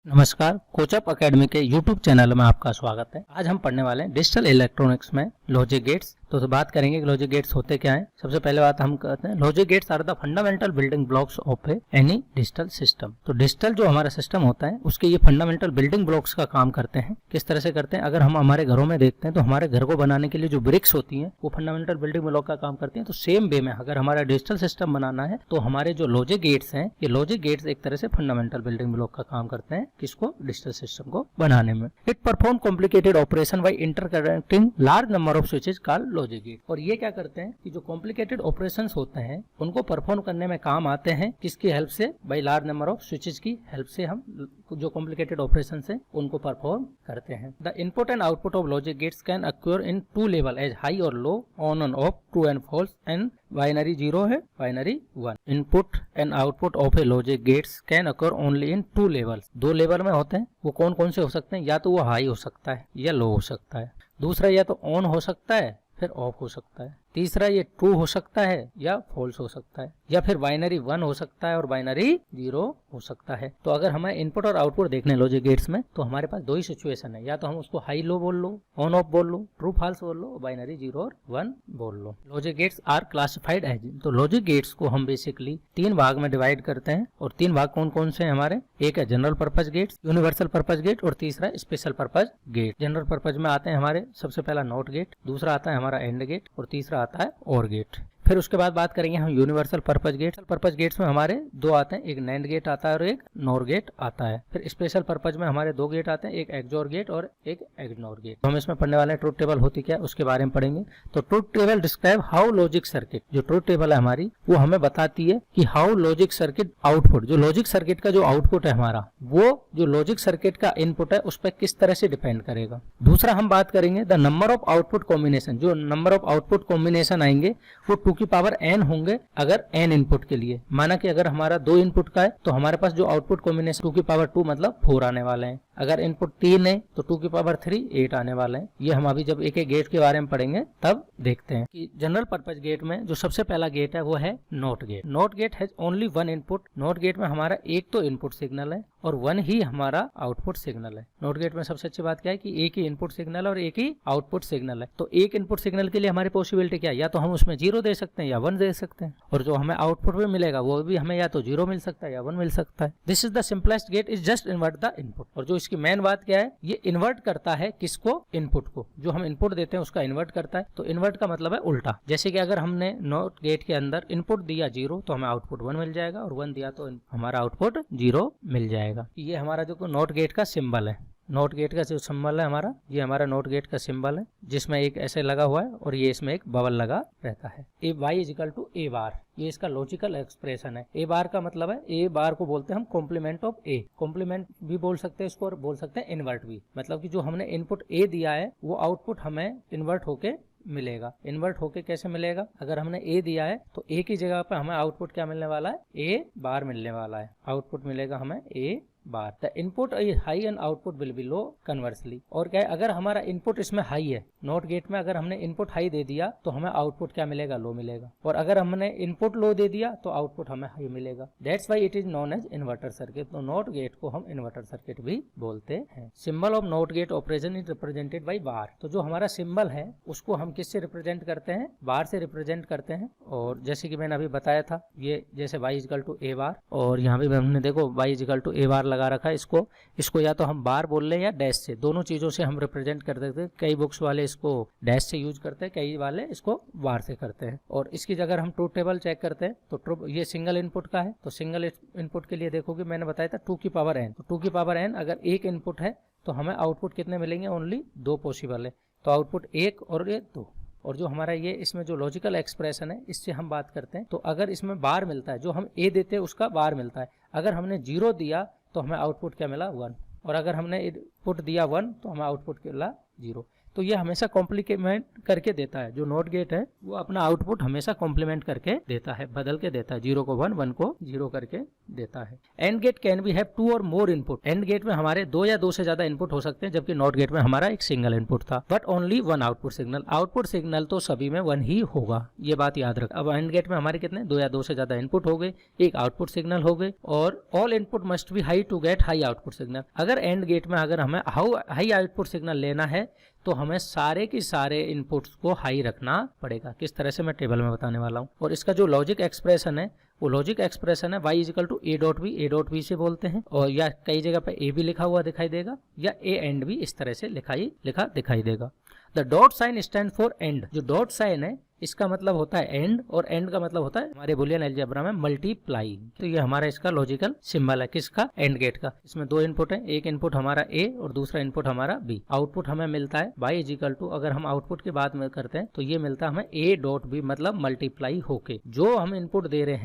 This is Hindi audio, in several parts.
नमस्कार, कोचअप एकेडमी के यूट्यूब चैनल में आपका स्वागत है। आज हम पढ़ने वाले हैं डिजिटल इलेक्ट्रॉनिक्स में लॉजिक गेट्स। तो बात करेंगे कि लॉजिक गेट्स होते क्या हैं। सबसे पहले बात हम कहते हैं logic gates are the fundamental building blocks of any digital system. तो डिजिटल जो हमारा सिस्टम होता है उसके ये फंडामेंटल बिल्डिंग ब्लॉक्स का काम करते हैं। किस तरह से करते हैं, अगर हम हमारे घरों में देखते हैं तो हमारे घर को बनाने के लिए जो ब्रिक्स होती हैं वो फंडामेंटल बिल्डिंग ब्लॉक का काम करती हैं। तो सेम वे में अगर हमारा डिजिटल सिस्टम बनाना है तो हमारे जो लॉजिक गेट्स हैं, ये लॉजिक गेट्स एक तरह से फंडामेंटल बिल्डिंग ब्लॉक का काम करते हैं किसको, डिजिटल सिस्टम को बनाने में। It perform complicated operation by interconnecting large number of switches called logic gate. और ये क्या करते हैं कि जो कॉम्प्लिकेटेड ऑपरेशंस होते हैं उनको परफॉर्म करने में काम आते हैं किसकी हेल्प से, by large number of switches की हेल्प से हम जो कॉम्प्लिकेटेड ऑपरेशंस है उनको परफॉर्म करते हैं। The input and output of logic gates can occur in two level as high or low, on and off, true and false and binary 0 है, binary 1। Input and output of a logic gates can occur only in 2 levels. 2 level में होते हैं। वो कौन कौन से हो सकते हैं, या तो वो हाई हो सकता है या लो हो सकता है। दूसरा या तो ऑन हो सकता है फिर ऑफ हो सकता है। तीसरा ये ट्रू हो सकता है या फॉल्स हो सकता है, या फिर बाइनरी 1 हो सकता है और बाइनरी 0 हो सकता है। तो अगर हमें इनपुट और आउटपुट देखने लॉजिक गेट्स में तो हमारे पास 2 ही सिचुएशन है, या तो हम उसको हाई लो बोल लो, ऑन ऑफ बोल लो, ट्रू फॉल्स बोल लो, बाइनरी 0 और 1 बोल लो। Logic gates are classified as, तो लॉजिक गेट्स को हम बेसिकली 3 भाग में डिवाइड करते हैं। और 3 भाग कौन कौन से हैं हमारे, एक है general purpose gates, universal purpose gate और तीसरा special purpose gate. General purpose में आते हैं हमारे सबसे पहला नॉट गेट, दूसरा आता है हमारा एंड गेट और तीसरा आता है और गेट। फिर उसके बाद बात करेंगे हम universal purpose gates. Purpose gates में हमारे 2 आते हैं, एक नैंड गेट आता है और एक नॉर गेट आता है। फिर स्पेशल पर्पज में हमारे 2 गेट आते हैं, एक एक्सोर गेट और एक इग्नोर गेट। तो हम इसमें पढ़ने वाले हैं ट्रुथ टेबल होती क्या है उसके बारे में पढ़ेंगे। तो truth table describe how logic circuit, जो ट्रुथ टेबल है हमारी वो हमें बताती है कि हाउ लॉजिक सर्किट आउटपुट, जो लॉजिक सर्किट का जो आउटपुट है हमारा, वो जो लॉजिक सर्किट का इनपुट है उस पर किस तरह से डिपेंड करेगा। दूसरा हम बात करेंगे the number of output combination, जो नंबर ऑफ आउटपुट कॉम्बिनेशन आएंगे वो 2 की पावर n होंगे अगर n इनपुट के लिए। माना कि अगर हमारा 2 इनपुट का है तो हमारे पास जो आउटपुट कॉम्बिनेशन 2 की पावर 2 मतलब 4 आने वाले हैं। अगर इनपुट 3 है तो 2 की पावर 3 8 आने वाले हैं। ये हम अभी जब एक एक गेट के बारे में पढ़ेंगे तब देखते हैं कि जनरल पर्पज गेट में जो सबसे पहला गेट है वो है not gate. Not gate has only 1 input. Not gate में हमारा एक तो इनपुट सिग्नल है और 1 ही हमारा आउटपुट सिग्नल है। नॉट गेट में सबसे अच्छी बात क्या है कि एक ही इनपुट सिग्नल और एक ही आउटपुट सिग्नल है। तो एक इनपुट सिग्नल के लिए हमारी पॉसिबिलिटी क्या है, या तो हम उसमें 0 दे सकते हैं या 1 दे सकते हैं, और जो हमें आउटपुट में मिलेगा वो भी हमें या तो 0 मिल सकता है या 1 मिल सकता है। This is the simplest gate, is just invert the input. और जो इसकी मेन बात क्या है, ये इन्वर्ट करता है किसको, इनपुट को। जो हम इनपुट देते हैं उसका इन्वर्ट करता है। तो इन्वर्ट का मतलब है उल्टा। जैसे कि अगर हमने नॉट गेट के अंदर इनपुट दिया 0 तो हमें आउटपुट 1 मिल जाएगा, और 1 दिया तो हमारा आउटपुट 0 मिल जाएगा। ये हमारा जो नॉट गेट का सिंबल है, नॉट गेट का जो सिंबल है हमारा, ये हमारा नॉट गेट का सिंबल है जिसमें एक ऐसे लगा हुआ है और ये इसमें एक बबल लगा रहता है। ए Y is equal to A बार, ये इसका लॉजिकल एक्सप्रेशन है। ए बार का मतलब है, ए बार को बोलते हैं हम कॉम्प्लीमेंट ऑफ ए। कॉम्प्लीमेंट भी बोल सकते हैं इसको और बोल सकते हैं इन्वर्ट भी। मतलब कि जो हमने इनपुट ए दिया है वो आउटपुट हमें इन्वर्ट होके मिलेगा। इन्वर्ट होके कैसे मिलेगा, अगर हमने ए दिया है तो ए की जगह पर हमें आउटपुट क्या मिलने वाला है, ए बार मिलने वाला है। आउटपुट मिलेगा हमें A bar. The input is high and output will be low conversely. और क्या है, अगर हमारा इनपुट इसमें हाई है, नॉट गेट में अगर हमने इनपुट हाई दे दिया तो हमें आउटपुट क्या मिलेगा, लो मिलेगा। और अगर हमने इनपुट लो दे दिया तो आउटपुट हमें हाई मिलेगा। That's why it is known as inverter circuit. तो नॉट गेट को हम इन्वर्टर सर्किट भी बोलते हैं। Symbol of not gate operation is represented by bar. तो जो हमारा सिंबल है उसको हम किससे रिप्रेजेंट करते हैं, बार से रिप्रेजेंट करते हैं। और जैसे कि मैंने अभी बताया था, ये जैसे y equal to A bar, और यहाँ भी हमने देखो y इक्वल टू ए बार लगा रखा है। इसको या तो हम बार बोल लें या डैश से, दोनों चीजों से हम रिप्रेजेंट कर देते हैं। कई बुक्स वाले इसको डैश से यूज करते हैं, कई वाले इसको बार से करते हैं। और इसकी जगह हम ट्रुथ टेबल चेक करते हैं तो ये सिंगल इनपुट का है, तो सिंगल इनपुट के लिए देखोगे मैंने बताया था 2 की पावर n। तो 2 की पावर n अगर एक इनपुट है तो हमें आउटपुट कितने मिलेंगे, ओनली 2 पॉसिबल है। तो आउटपुट 1 और ये 2। और जो हमारा ये इसमें जो लॉजिकल एक्सप्रेशन है इससे हम बात करते हैं, तो अगर इसमें बार मिलता है, जो हम ए देते हैं उसका बार मिलता है। अगर हमने 0 दिया तो हमें आउटपुट क्या मिला, 1। और अगर हमने इनपुट दिया 1 तो हमें आउटपुट मिला 0। तो ये हमेशा कॉम्प्लीमेंट करके देता है। जो नॉट गेट है वो अपना आउटपुट हमेशा कॉम्प्लीमेंट करके देता है, बदल के देता है, 0 को 1, 1 को 0 करके देता है। And get can be have 2 और मोर इनपुट। एंड गेट में हमारे 2 या 2 से ज्यादा इनपुट हो सकते हैं, जबकि नॉट गेट में हमारा एक सिंगल इनपुट था। But only 1 output signal. Output signal तो सभी में 1 ही होगा, ये बात याद रख। अब एंड गेट में हमारे कितने 2 या 2 से ज्यादा इनपुट हो गए, एक आउटपुट सिग्नल हो गए, और all input must be high to get high output signal. अगर एंड गेट में अगर हमें हाई आउटपुट सिग्नल लेना है तो हमें सारे के सारे इनपुट्स को हाई रखना पड़ेगा। किस तरह से मैं टेबल में बताने वाला हूँ। और इसका जो लॉजिक एक्सप्रेशन है वो लॉजिक एक्सप्रेशन है y equal to A dot B से बोलते हैं, और या कई जगह पे ए भी लिखा हुआ दिखाई देगा, या ए एंड बी इस तरह से लिखा दिखाई देगा। The dot sign stand for and. जो डॉट साइन है इसका मतलब होता है एंड, और एंड का मतलब होता है हमारे बुलियन अलजेब्रा में मल्टीप्लाई। तो ये हमारा इसका लॉजिकल सिंबल है, किसका, एंड गेट का। इसमें 2 इनपुट है, एक इनपुट हमारा ए और दूसरा इनपुट हमारा बी। आउटपुट हमें मिलता है y इक्वल टू, अगर हम आउटपुट की बात में करते हैं तो ये मिलता है हमें ए डॉट बी, मतलब मल्टीप्लाई होके जो हम इनपुट दे रहे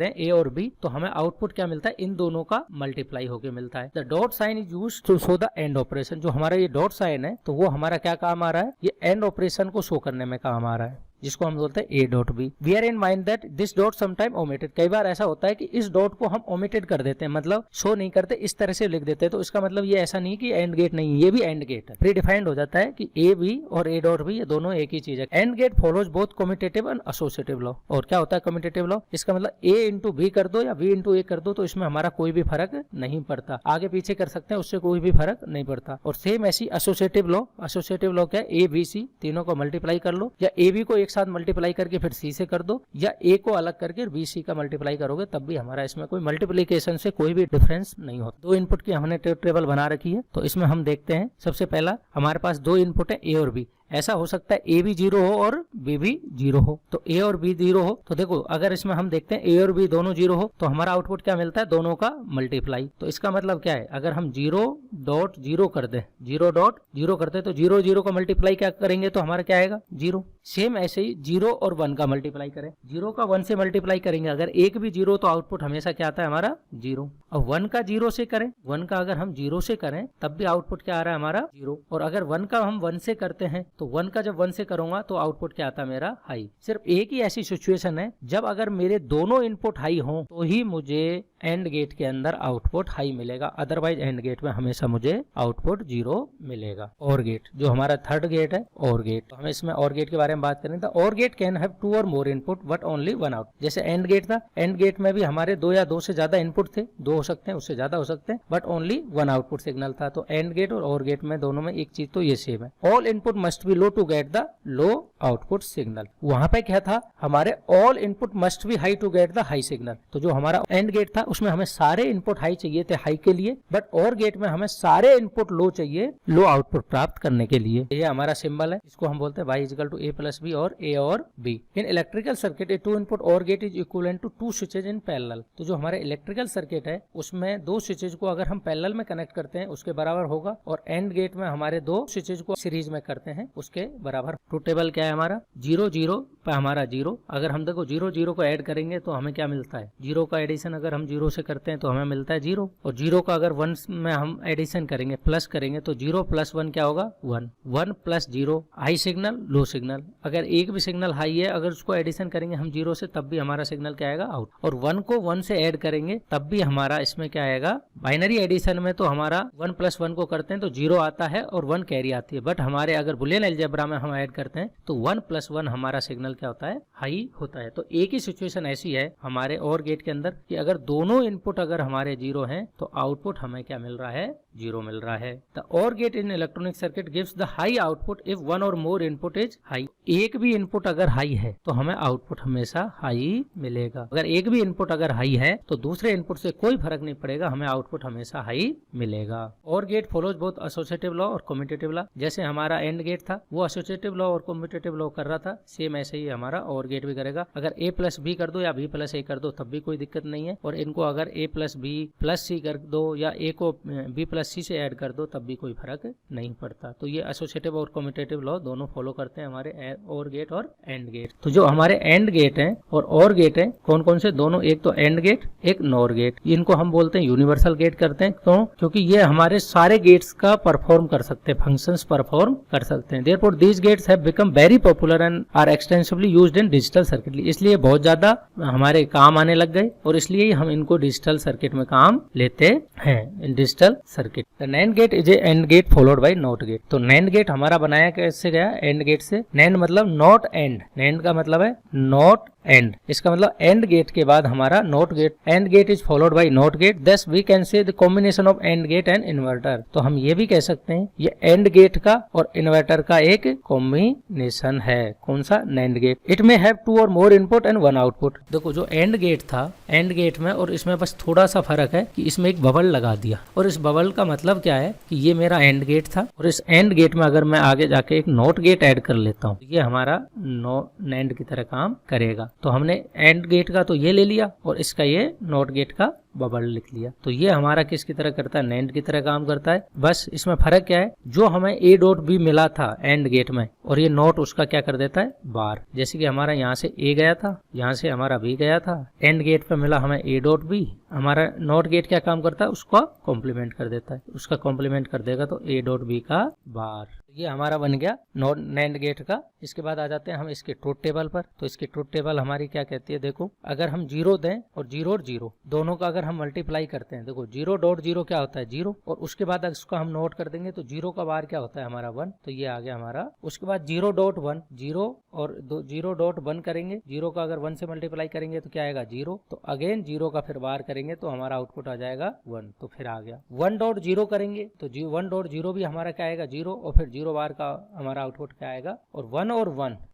हैं ए और बी, तो हमें आउटपुट क्या मिलता है, इन दोनों का मल्टीप्लाई होके मिलता है। The dot sign is used to show the and operation. जो हमारा ये डॉट साइन है तो वो हमारा क्या काम आ रहा है, ये एंड ऑपरेशन को शो करने में काम आ रहा है, जिसको हम बोलते हैं A dot B. Bear in mind that this dot sometime omitted. कई बार ऐसा होता है कि इस डॉट को हम ओमिटेड कर देते हैं, मतलब शो नहीं करते, इस तरह से लिख देते हैं। तो इसका मतलब ये ऐसा नहीं कि एंड गेट नहीं, ये भी एंड गेट है। प्री डिफाइंड हो जाता है कि ए बी और ए डॉट बी ये दोनों एक ही चीज है। And gate follows both commutative and associative law. और क्या होता है कम्यूटेटिव लॉ, इसका मतलब ए इंटू बी कर दो या बी इंटू ए कर दो तो इसमें हमारा कोई भी फर्क नहीं पड़ता, आगे पीछे कर सकते हैं, उससे कोई भी फर्क नहीं पड़ता। और सेम ऐसी एसोसिएटिव लॉ क्या है, ए बी सी तीनों को मल्टीप्लाई कर लो, या ए बी को एक साथ मल्टीप्लाई करके फिर सी से कर दो, या ए को अलग करके बी सी का मल्टीप्लाई करोगे, तब भी हमारा इसमें कोई मल्टीप्लिकेशन से कोई भी डिफरेंस नहीं होता। 2 इनपुट की हमने टेबल बना रखी है, तो इसमें हम देखते हैं। सबसे पहला हमारे पास 2 इनपुट है ए और बी। ऐसा हो सकता है ए भी 0 हो और बी भी 0 हो, तो ए और बी 0 हो तो देखो अगर इसमें हम देखते हैं ए और बी दोनों 0 हो तो हमारा आउटपुट क्या मिलता है, दोनों का मल्टीप्लाई। तो इसका मतलब क्या है, अगर हम 0.0 कर दे, 0.0 करते तो 0 0 का मल्टीप्लाई क्या करेंगे तो हमारा क्या आएगा 0। सेम ऐसे ही 0 और 1 का मल्टीप्लाई करें, 0 का 1 से मल्टीप्लाई करेंगे, अगर एक भी 0 तो आउटपुट हमेशा क्या आता है हमारा 0। और 1 का 0 से करें, 1 का अगर हम 0 से करें तब भी आउटपुट क्या आ रहा है हमारा 0। और अगर 1 का हम 1 से करते हैं तो 1 का जब 1 से करूंगा तो आउटपुट क्या आता है मेरा हाई। सिर्फ एक ही ऐसी सिचुएशन है जब अगर मेरे दोनों इनपुट हाई हो तो ही मुझे एंड गेट के अंदर आउटपुट हाई मिलेगा, अदरवाइज एंड गेट में हमेशा मुझे आउटपुट 0 मिलेगा। और गेट जो हमारा थर्ड गेट है, और गेट, तो हमें इसमें और गेट के बारे में बात करें तो और गेट कैन हैव 2 और more input but only 1 out. जैसे एंड गेट था, एंड गेट में भी हमारे 2 या 2 से ज्यादा इनपुट थे, 2 हो सकते हैं उससे ज्यादा हो सकते हैं, बट ओनली 1 आउटपुट सिग्नल था। तो एंड गेट और गेट में दोनों में एक चीज तो ये सेम है, all input must be low to get the low output signal. वहां पे क्या था, हमारे all input must be high to get the high signal. तो जो हमारा एंड गेट था उसमें हमें सारे इनपुट हाई चाहिए थे हाई के लिए, बट और गेट में हमें सारे इनपुट लो चाहिए लो आउटपुट प्राप्त करने के लिए। ये हमारा सिंबल है, इसको हम बोलते हैं y equal to a plus B or a or b। In electrical circuit a 2 input or gate is equivalent to 2 switches in parallel. तो जो हमारे इलेक्ट्रिकल सर्किट है उसमें 2 स्विचेज को अगर हम पैरेलल में कनेक्ट करते हैं उसके बराबर होगा, और एंड गेट में हमारे 2 स्विचेज को सीरीज में करते हैं उसके बराबर। ट्रूथ टेबल क्या है हमारा 0 0 पे हमारा 0। अगर हम देखो 0 0 को ऐड करेंगे तो हमें क्या मिलता है, 0 का एडिशन अगर हम 0 से करते हैं तो हमें मिलता है 0, और 0 का अगर 1 में हम एडिशन करेंगे प्लस करेंगे तो 0 प्लस 1 क्या होगा 1, 1 plus 0 high signal low signal. अगर एक भी सिग्नल हाई है अगर उसको एडिशन करेंगे हम 0 से तब भी हमारा सिग्नल क्या आएगा आउट, और 1 को 1 से ऐड करेंगे तब भी हमारा इसमें क्या आएगा। बाइनरी एडिशन में तो हमारा 1 प्लस 1 को करते हैं तो 0 आता है और 1 कैरी आती है, बट हमारे अगर बुलियन अलजेब्रा में हम ऐड करते हैं तो 1 प्लस 1 हमारा सिग्नल क्या होता है हाई होता है। तो एक ही सिचुएशन ऐसी है हमारे और गेट के अंदर कि अगर दोनों इनपुट अगर हमारे 0 हैं तो आउटपुट हमें क्या मिल रहा है 0 मिल रहा है। द और get in electronic circuit gives the high output if 1 और मोर इनपुट इज हाई। एक भी इनपुट अगर हाई है तो हमें आउटपुट हमेशा हाई मिलेगा। अगर एक भी इनपुट अगर हाई है तो दूसरे इनपुट से कोई फर्क नहीं पड़ेगा, हमें आउटपुट हमेशा हाई मिलेगा। और gate follows both associative law और कम्यूटेटिव लॉ। जैसे हमारा एंड गेट था वो एसोसिएटिव लॉ और कम्यूटेटिव एसोसिएटिव लो कर रहा था, सेम ऐसे ही हमारा और गेट भी करेगा। अगर a प्लस बी कर दो या b प्लस a कर दो तब भी कोई दिक्कत नहीं है, और इनको अगर a प्लस बी प्लस सी कर दो या a को b प्लस सी से ऐड कर दो तब भी कोई फर्क नहीं पड़ता। तो ये एसोसिएटिव और कम्यूटेटिव लॉ दोनों फॉलो करते हैं हमारे और गेट और एंड गेट। तो जो हमारे एंड गेट है और गेट है कौन कौन से, दोनों, एक तो एंड गेट एक नॉर गेट। इनको हम बोलते हैं यूनिवर्सल गेट करते हैं, क्यों? क्योंकि ये हमारे सारे गेट्स का परफॉर्म कर सकते हैं, फंक्शंस परफॉर्म कर सकते हैं। Therefore these gates have become very popular and are extensively used in digital circuit. इसलिए बहुत ज्यादा हमारे काम आने लग गए और इसलिए हम इनको डिजिटल सर्किट में काम लेते हैं in digital circuit. The NAND gate is a and gate followed by not gate. तो नैंड गेट हमारा बनाया कैसे गया? एंड गेट से। नैंड मतलब नॉट एंड, नैंड का मतलब है नॉट एंड, इसका मतलब एंड गेट के बाद हमारा not gate. And gate is followed by not gate, thus we can say the combination of and gate and inverter. तो हम ये भी कह सकते हैं ये एंड गेट का और इन्वर्टर का एक कॉम्बिनेशन है। कौन सा? NAND gate. It may have two or more input and one output. देखो जो एंड गेट था, एंड गेट में और इसमें बस थोड़ा सा फर्क है कि इसमें एक बबल लगा दिया, और इस बबल का मतलब क्या है कि ये मेरा एंड गेट था और इस एंड गेट में अगर मैं आगे जाके एक नॉट गेट ऐड कर लेता हूँ ये हमारा नैंड की तरह काम करेगा। तो हमने एंड गेट का तो ये ले लिया और इसका ये नॉट गेट का बबल लिख लिया। तो ये हमारा किसकी तरह करता है? नैंड की तरह काम करता है। बस इसमें फर्क क्या है, जो हमें ए डॉट बी मिला था एंड गेट में और ये नॉट उसका क्या कर देता है? बार। जैसे कि हमारा यहाँ से ए गया था, यहाँ से हमारा बी गया था, एंड गेट पे मिला हमें ए डॉट बी, हमारा नॉट गेट क्या काम करता है? उसका कॉम्प्लीमेंट कर देता है, उसका कॉम्प्लीमेंट कर देगा तो ए डॉट बी का बार। ये हमारा बन गया नैंड गेट का। इसके बाद आ जाते हैं हम इसके ट्रुथ टेबल पर। तो इसकी ट्रुथ टेबल हमारी क्या कहती है? देखो अगर हम 0 दें और 0 दोनों का अगर हम मल्टीप्लाई करते हैं, देखो 0.0 क्या होता है? 0, और उसके बाद उसको हम नोट कर देंगे तो 0 का बार क्या होता है? हमारा 1। तो ये आ गया हमारा। उसके बाद 0.1, 0 और 0.1 करेंगे, 0 का अगर 1 से मल्टीप्लाई करेंगे तो क्या आएगा? 0। तो अगेन 0 का फिर बार करेंगे तो हमारा आउटपुट आ जाएगा 1। तो फिर आ गया 1.0 करेंगे तो 1.0 भी हमारा क्या आएगा? 0, और फिर 0 बार का हमारा आउटपुट क्या आएगा? और 1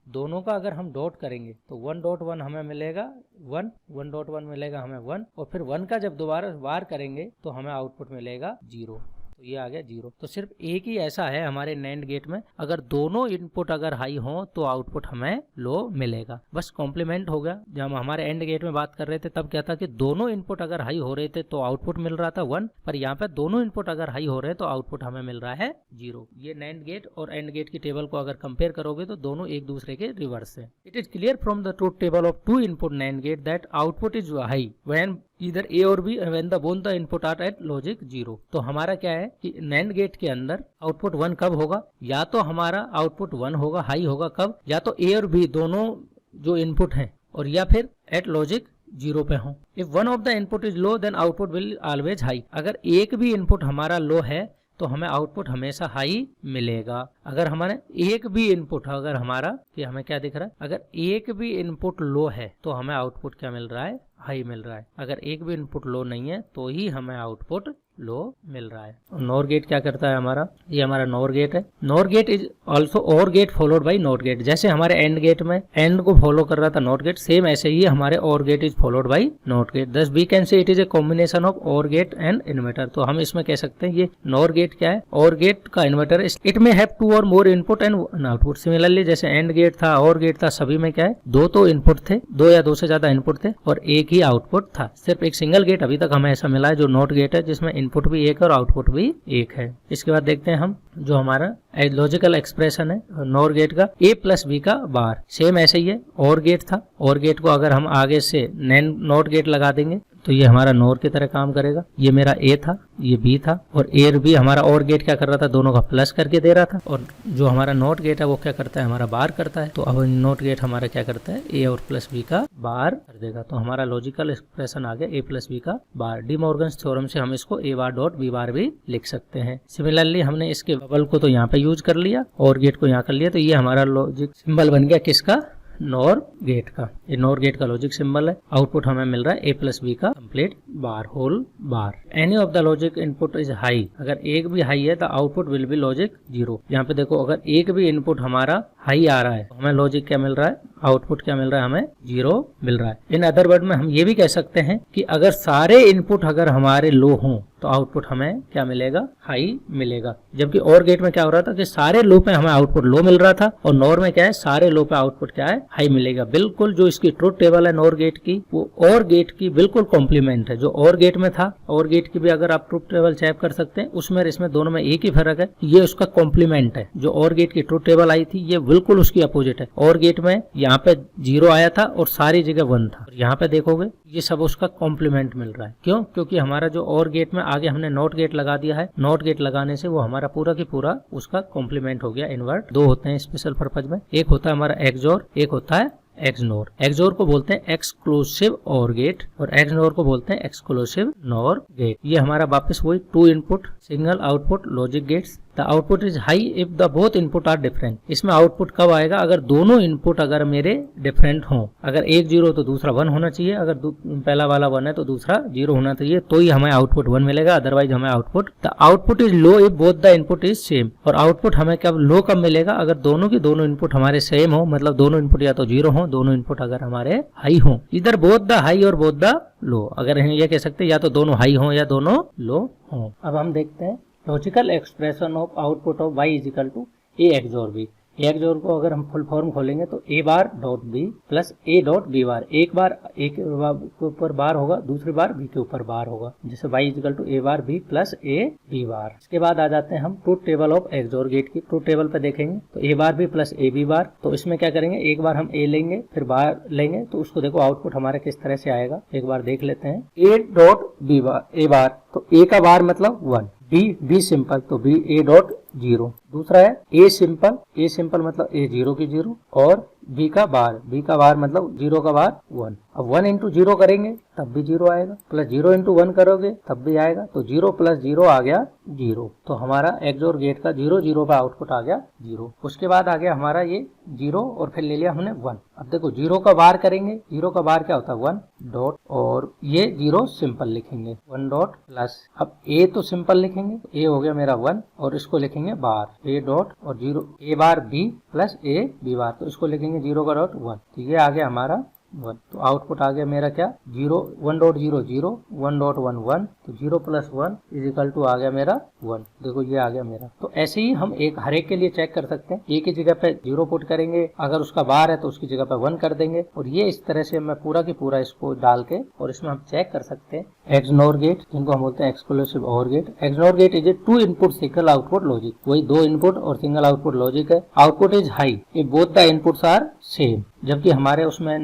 दोनों का अगर हम डॉट करेंगे तो 1.1 हमें मिलेगा 1, 1.1 मिलेगा हमें 1, और फिर 1 का जब दोबारा बार करेंगे तो हमें आउटपुट मिलेगा 0। तो ये आ गया 0। तो सिर्फ एक ही ऐसा है हमारे नैंड गेट में, अगर दोनों इनपुट अगर हाई हो तो आउटपुट हमें लो मिलेगा। बस कॉम्प्लीमेंट हो गया। जब हम हमारे एंड गेट में बात कर रहे थे तब क्या था कि दोनों इनपुट अगर हाई हो रहे थे तो आउटपुट मिल रहा था 1, पर यहाँ पे दोनों इनपुट अगर हाई हो रहे हैं तो आउटपुट हमें मिल रहा है 0। ये नैंड गेट और एंड गेट की टेबल को अगर कंपेयर करोगे तो दोनों एक दूसरे के रिवर्स है। It is clear from the truth table of 2 input NAND gate that output is high when इधर ए और B when the both the input are at logic 0। तो हमारा क्या है कि नैंड गेट के अंदर आउटपुट 1 कब होगा? या तो हमारा आउटपुट 1 होगा, हाई होगा कब? या तो ए और बी दोनों जो इनपुट हैं और या फिर एट लॉजिक 0 पे हो। If one of the input is low then output will always high. अगर एक भी इनपुट हमारा लो है तो हमें आउटपुट हमेशा हाई मिलेगा। अगर हमारे एक भी इनपुट अगर हमारा, कि हमें क्या दिख रहा है, अगर एक भी इनपुट लो है तो हमें आउटपुट क्या मिल रहा है? हाई मिल रहा है। अगर एक भी इनपुट लो नहीं है तो ही हमें आउटपुट लो मिल रहा है। नॉर गेट क्या करता है हमारा? ये हमारा नॉर गेट है। Nor gate is also or gate followed by not gate. जैसे हमारे एंड गेट में एंड को फॉलो कर रहा था नॉट गेट, सेम ऐसे ही हमारे or gate is followed by not gate. Thus we can say it is a combination of or gate and inverter. तो हम इसमें कह सकते हैं ये नॉर गेट क्या है? और गेट का इन्वर्टर। इट में हैव 2 और more input and output. Similarly जैसे एंड गेट था, और गेट था, सभी में क्या है? 2 तो इनपुट थे, 2 या 2 से ज्यादा इनपुट थे और एक ही आउटपुट था। सिर्फ एक सिंगल गेट अभी तक हमें ऐसा मिला है जो नॉट गेट है, जिसमें इनपुट भी एक और आउटपुट भी एक है। इसके बाद देखते हैं हम जो हमारा लॉजिकल एक्सप्रेशन है नॉर गेट का, a प्लस बी का बार। सेम ऐसे ही है, और गेट था, और गेट को अगर हम आगे से नॉट गेट लगा देंगे तो ये हमारा नॉर की तरह काम करेगा। ये मेरा ए था, ये बी था, और ए और बी हमारा और गेट क्या कर रहा था? दोनों का प्लस करके दे रहा था। और जो हमारा नॉट गेट है वो क्या करता है? हमारा बार करता है। तो अब नॉट गेट हमारा क्या करता है? ए और प्लस बी का बार कर देगा। तो हमारा लॉजिकल एक्सप्रेशन आ गया ए प्लस बी का बार। डी मॉर्गन्स थ्योरम से हम इसको ए बार डॉट बी बार भी लिख सकते हैं। सिमिलरली हमने इसके बबल को तो यहाँ पे यूज कर लिया और गेट को यहाँ कर लिया, तो ये हमारा लॉजिक सिंबल बन गया किसका? नॉर गेट का। ये नॉर गेट का लॉजिक सिंबल है। आउटपुट हमें मिल रहा है ए प्लस बी का complete bar, whole bar. Any of the logic input is high. अगर एक भी हाई है तो आउटपुट विल बी लॉजिक 0। यहाँ पे देखो अगर एक भी इनपुट हमारा हाई आ रहा है तो हमें लॉजिक क्या मिल रहा है? आउटपुट क्या मिल रहा है, हमें 0 मिल रहा है। इन अदर वर्ड में हम ये भी कह सकते हैं कि अगर सारे इनपुट अगर हमारे लो हों तो आउटपुट हमें क्या मिलेगा, हाई मिलेगा। जबकि और गेट में क्या हो रहा था कि सारे लो पे हमें आउटपुट लो मिल रहा था और नॉर में क्या है, सारे लो पे आउटपुट क्या है, हाई मिलेगा। बिल्कुल जो इसकी ट्रुथ टेबल है नॉर गेट की, वो और गेट की बिल्कुल कॉम्प्लीमेंट है। जो और गेट में था, और गेट की भी अगर आप ट्रुथ टेबल चेक कर सकते हैं, उसमें इसमें दोनों में एक ही फर्क है, ये उसका कॉम्प्लीमेंट है। जो और गेट की ट्रुथ टेबल आई थी ये बिल्कुल उसकी अपोजिट है। और गेट में यहाँ पे 0 आया था और सारी जगह 1 था। यहाँ पे देखोगे ये सब उसका कॉम्प्लीमेंट मिल रहा है। क्यों? क्योंकि हमारा जो और गेट में आगे हमने नॉट गेट लगा दिया है। नॉट गेट लगाने से वो हमारा पूरा की पूरा उसका कॉम्प्लीमेंट हो गया। इन्वर्ट दो होते हैं स्पेशल पर्पज में, एक होता है हमारा एक्सओर, एक होता है एक्सनोर। एक्सओर को बोलते हैं एक्सक्लूसिव और गेट और एक्सनोर को बोलते हैं एक्सक्लूसिव नॉर गेट। ये हमारा वापस वही 2 input single output logic gates. The output is high if the both input are different. इसमें आउटपुट कब आएगा, अगर दोनों इनपुट अगर मेरे डिफरेंट हों। अगर एक 0 तो दूसरा 1 होना चाहिए, अगर पहला वाला 1 है तो दूसरा 0 होना चाहिए, तो ही हमें आउटपुट 1 मिलेगा, अदरवाइज हमें output. The output is low if both the input is same. और आउटपुट हमें कब लो कब मिलेगा, अगर दोनों की दोनों इनपुट हमारे सेम हो, मतलब दोनों इनपुट या तो 0 हो, दोनों इनपुट अगर हमारे हाई हो। इधर बोथ द हाई और बोथ द लो, अगर हम ये कह सकते हैं या तो दोनों हाई हो या दोनों लो हो। अब हम देखते हैं logical expression of output of y is equal to A XOR B. A XOR को अगर हम फुल फॉर्म खोलेंगे तो A bar dot B plus A dot B bar. एक बार ए के ऊपर बार होगा, दूसरी बार बी के ऊपर बार होगा, जैसे y is equal to A bar B plus A B bar. इसके बाद आ जाते हैं हम truth table of XOR gate की। ट्रूथ टेबल पे देखेंगे तो A bar B plus A B bar. तो इसमें क्या करेंगे, एक बार हम ए लेंगे फिर बार लेंगे, तो उसको देखो आउटपुट हमारे किस तरह से आएगा, एक बार देख लेते हैं। ए डॉट बी बार, ए बार तो ए का बार मतलब 1, बी सिंपल तो बी ए डॉट 0। दूसरा है ए सिंपल मतलब ए 0 की 0 और बी का बार मतलब 0 का बार 1। अब 1 इंटू 0 करेंगे तब भी 0 आएगा, प्लस 0 इंटू 1 करोगे तब भी आएगा, तो 0 प्लस 0 आ गया 0। तो हमारा एक्सोर गेट का 0 0 का आउटपुट आ गया 0। उसके बाद आ गया हमारा ये 0 और फिर ले लिया हमने 1। अब देखो 0 का बार करेंगे, 0 का बार क्या होता है 1 डॉट और ये 0 सिंपल लिखेंगे 1 डॉट प्लस। अब ए तो सिंपल लिखेंगे, ए हो गया मेरा 1 और इसको लिखेंगे बार ए डॉट और 0 A bar B plus A B bar, तो इसको लिखेंगे 0 का डॉट 1। तो ये आ गया हमारा 1। तो आउटपुट आ गया मेरा क्या 0 1 डॉट 0 0 1 डॉट 1 1, तो 0 प्लस 1 इज इक्वल टू आ गया मेरा 1। देखो ये आ गया मेरा। तो ऐसे ही हम एक हर एक के लिए चेक कर सकते हैं। ए की जगह पे 0 पुट करेंगे, अगर उसका बार है तो उसकी जगह पे 1 कर देंगे, और ये इस तरह से मैं पूरा की पूरा इसको डाल के और इसमें हम चेक कर सकते हैं। एक्सनोर गेट जिनको हम बोलते हैं exclusive or gate. XNOR gate is a 2 input single output logic. वही 2 इनपुट और सिंगल आउटपुट लॉजिक है। Output is high if both the inputs are same. जबकि हमारे उसमें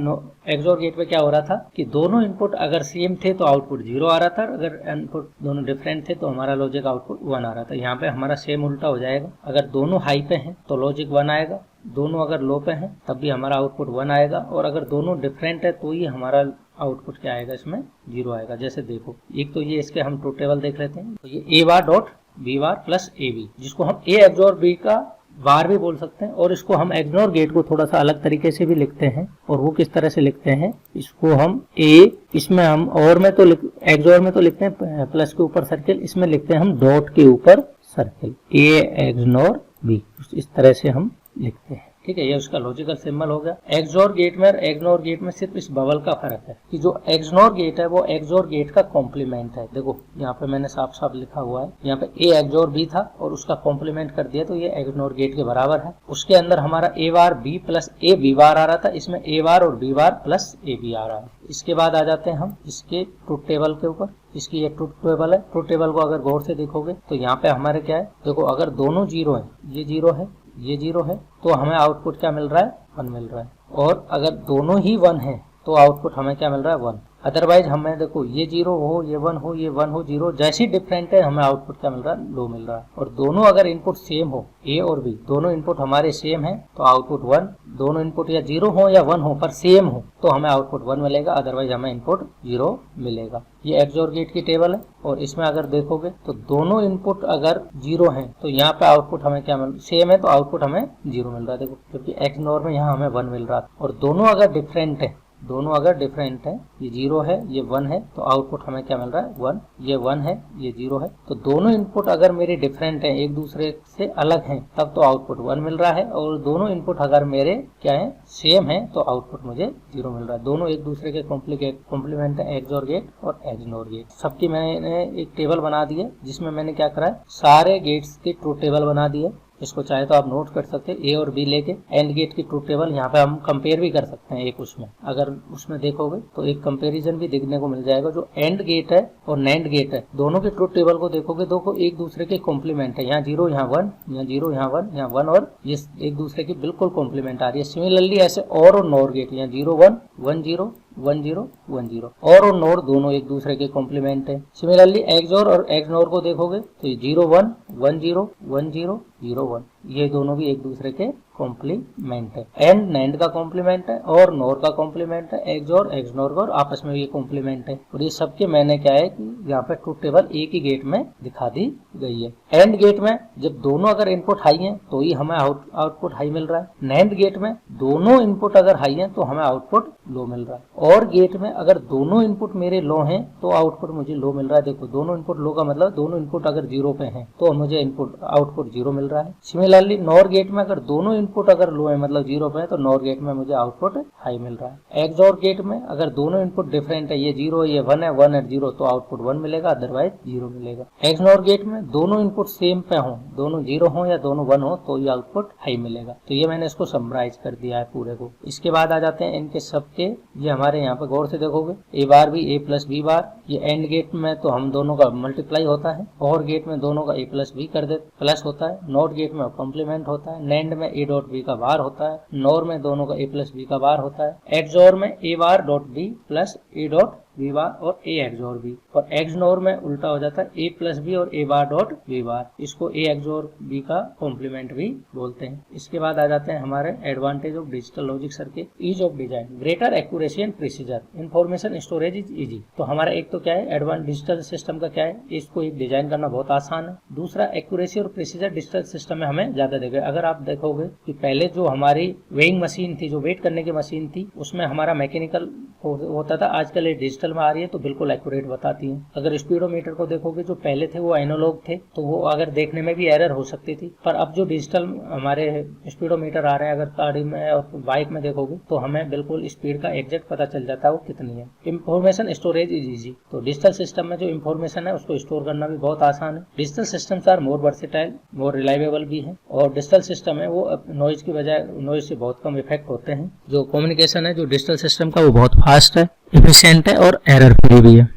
एक्सोर गेट पे क्या हो रहा था कि दोनों इनपुट अगर सेम थे तो आउटपुट 0 आ रहा था, अगर इनपुट दोनों डिफरेंट थे तो हमारा लॉजिक आउटपुट 1 आ रहा था। यहाँ पे हमारा सेम उल्टा हो जाएगा, अगर दोनों हाई पे हैं तो लॉजिक 1 आएगा, दोनों अगर लो पे हैं तब भी हमारा आउटपुट 1 आएगा, और अगर दोनों डिफरेंट है तो ही हमारा आउटपुट क्या आएगा, इसमें 0 आएगा। जैसे देखो एक तो ये इसके हम ट्रूथ टेबल देख लेते हैं, तो ये A bar dot B bar plus A B, जिसको हम ए एक्सोर बी का बार भी बोल सकते हैं, और इसको हम एक्सनोर गेट को थोड़ा सा अलग तरीके से भी लिखते हैं। और वो किस तरह से लिखते हैं, इसको हम ए, इसमें हम और में तो एक्सोर में तो लिखते हैं प्लस के ऊपर सर्किल, इसमें लिखते हैं हम डॉट के ऊपर सर्किल, ए एक्सनोर बी, इस तरह से हम लिखते हैं। ठीक है, ये उसका लॉजिकल सिंबल हो गया। एक्सोर गेट में और एक्सनोर गेट में सिर्फ इस बबल का फर्क है कि जो एक्सनोर गेट है वो एक्सोर गेट का कॉम्प्लीमेंट है। देखो यहाँ पे मैंने साफ साफ लिखा हुआ है, यहाँ पे ए एक्सोर बी था और उसका कॉम्प्लीमेंट कर दिया तो ये एक्सनोर गेट के बराबर है। उसके अंदर हमारा A bar B plus A B bar आ रहा था, इसमें ए बार और B bar plus A B आ रहा है। इसके बाद आ जाते हैं हम इसके ट्रूथ टेबल के ऊपर। इसकी ये ट्रूथ टेबल है। ट्रूथ टेबल को अगर गौर से देखोगे तो यहाँ पे हमारे क्या है, देखो अगर दोनों 0 है, ये 0 है, ये 0 है, तो हमें आउटपुट क्या मिल रहा है, 1 मिल रहा है। और अगर दोनों ही 1 है तो आउटपुट हमें क्या मिल रहा है, 1। अदरवाइज हमें देखो ये 0 हो, ये 1 हो, ये 1 हो, 0 जैसी डिफरेंट है, हमें आउटपुट क्या मिल रहा है, लो मिल रहा है। और दोनों अगर इनपुट सेम हो, ए और बी दोनों इनपुट हमारे सेम है तो आउटपुट 1। दोनों इनपुट या 0 हो या 1 हो पर सेम हो तो हमें आउटपुट 1 मिलेगा, अदरवाइज हमें इनपुट 0 मिलेगा। ये एक्सोर गेट की टेबल है, और इसमें अगर देखोगे तो दोनों इनपुट अगर 0 हैं तो यहाँ पे आउटपुट हमें क्या मिल, सेम है तो आउटपुट हमें 0 मिल रहा है। देखो क्योंकि एक्सनोर में यहाँ हमें 1 मिल रहा था, और दोनों अगर डिफरेंट है, दोनों अगर डिफरेंट है, ये 0 है ये 1 है, तो आउटपुट हमें क्या मिल रहा है 1, ये 1 है ये 0 है। तो दोनों इनपुट अगर मेरे डिफरेंट हैं, एक दूसरे से अलग हैं, तब तो आउटपुट 1 मिल रहा है, और दोनों इनपुट अगर मेरे क्या है सेम है तो आउटपुट मुझे 0 मिल रहा है। दोनों एक दूसरे के कॉम्प्लीमेंट है, एक्सओर गेट और एक्सनोर गेट। सबकी मैंने एक टेबल बना दी है जिसमें मैंने क्या करा है, सारे गेट्स के ट्रूथ टेबल बना दिए। इसको चाहे तो आप नोट कर सकते हैं, ए और बी लेके एंड गेट की ट्रूथ टेबल यहाँ पे हम कंपेयर भी कर सकते हैं। एक उसमें अगर उसमें देखोगे तो एक कंपैरिजन भी देखने को मिल जाएगा। जो एंड गेट है और नैंड गेट है, दोनों के ट्रूथ टेबल को देखोगे तो एक दूसरे के कॉम्प्लीमेंट है। यहाँ 0 यहाँ 1, यहाँ 0 यहाँ 1, यहाँ 1, और ये एक दूसरे की बिल्कुल कॉम्प्लीमेंट आ रही है। सिमिलरली ऐसे और नोर गेट, यहाँ 0 1 1 0 1 0 1 0, और नोर दोनों एक दूसरे के कॉम्प्लीमेंट है। सिमिलरली एक्सओर और एक्सनोर को देखोगे तो ये 0 1 1 0 1 0 0 1, ये दोनों भी एक दूसरे के कॉम्प्लीमेंट है। एंड नैंड का कॉम्प्लीमेंट है और नोर का कॉम्प्लीमेंट है, एक्सओर एक्सनोर का, और आपस में ये कॉम्प्लीमेंट है। और ये सबके मैंने क्या है कि यहाँ पे ट्रूथ टेबल एक ही गेट में दिखा दी गई है। एंड गेट में जब दोनों अगर इनपुट हाई हैं तो ही हमें आउटपुट हाई मिल रहा है। नैंड गेट में दोनों इनपुट अगर हाई हैं तो हमें आउटपुट लो मिल रहा है। और गेट में अगर दोनों इनपुट मेरे लो हैं तो आउटपुट मुझे लो मिल रहा है। देखो दोनों इनपुट लो का मतलब दोनों इनपुट अगर 0 पे हैं तो मुझे आउटपुट 0 मिल रहा है। सिमिलरली नॉर गेट में अगर दोनों इनपुट अगर लो है मतलब 0 पे है तो नॉर गेट में मुझे आउटपुट हाई मिल रहा है। एक्सओर गेट में अगर दोनों इनपुट डिफरेंट है, ये 0 ये 1 है, 1 है 0, तो आउटपुट 1 मिलेगा, अदरवाइज 0 मिलेगा। एक्सनोर गेट में दोनों इनपुट सेम पे हो, दोनों 0 हो या दोनों 1 हो, तो ये आउटपुट हाई मिलेगा। तो ये मैंने इसको समराइज कर दिया है पूरे को। इसके बाद आ जाते हैं इनके सबके, ये हमारे यहाँ पे गौर से देखोगे ए बार भी ए प्लस बी बार, ये एंड गेट में तो हम दोनों का मल्टीप्लाई होता है, और गेट में दोनों का ए प्लस बी कर दे प्लस होता है, नॉट गेट में कॉम्प्लीमेंट होता है, नैंड में ए डॉट बी का बार होता है, नोर में दोनों का ए प्लस बी का बार होता है, एक्सओर में A bar dot B plus A dot B bar और ए एक्सओर बी, और एक्सनोर में उल्टा हो जाता है ए प्लस बी और ए बार डॉट बी बार, इसको ए एक्सओर बी का कॉम्प्लीमेंट भी बोलते हैं। इसके बाद आ जाते हैं हमारे advantage of digital logic circuit, ease of design, greater accuracy and precision, information storage is easy. तो हमारा एक तो क्या है एडवांस डिजिटल सिस्टम का क्या है, इसको एक डिजाइन करना बहुत आसान है। दूसरा एक्यूरेसी और प्रिसीजन डिजिटल सिस्टम में हमें ज्यादा देगा। अगर आप देखोगे कि पहले जो हमारी वेइंग मशीन थी, जो वेट करने की मशीन थी, उसमें हमारा मैकेनिकल होता था, आजकल ये डिजिटल में आ रही है तो बिल्कुल एक्यूरेट बताती है। अगर स्पीडोमीटर को देखोगे जो पहले थे वो एनालॉग थे, तो वो अगर देखने में भी एरर हो सकती थी, पर अब जो डिजिटल हमारे स्पीडोमीटर आ रहे हैं, अगर गाड़ी में और बाइक में देखोगे तो हमें बिल्कुल स्पीड का एग्जैक्ट पता चल जाता है वो कितनी है। इंफॉर्मेशन स्टोरेज इज इजी, तो डिजिटल सिस्टम में जो इंफॉर्मेशन है उसको स्टोर करना भी बहुत आसान है। Digital systems are more versatile, more reliable भी है, और डिजिटल सिस्टम है वो नॉइज की बजाय नॉइज से बहुत कम इफेक्ट होते हैं। जो कम्युनिकेशन है जो डिजिटल सिस्टम का वो बहुत फास्ट है, एफिशिएंट है और एरर फ्री भी है।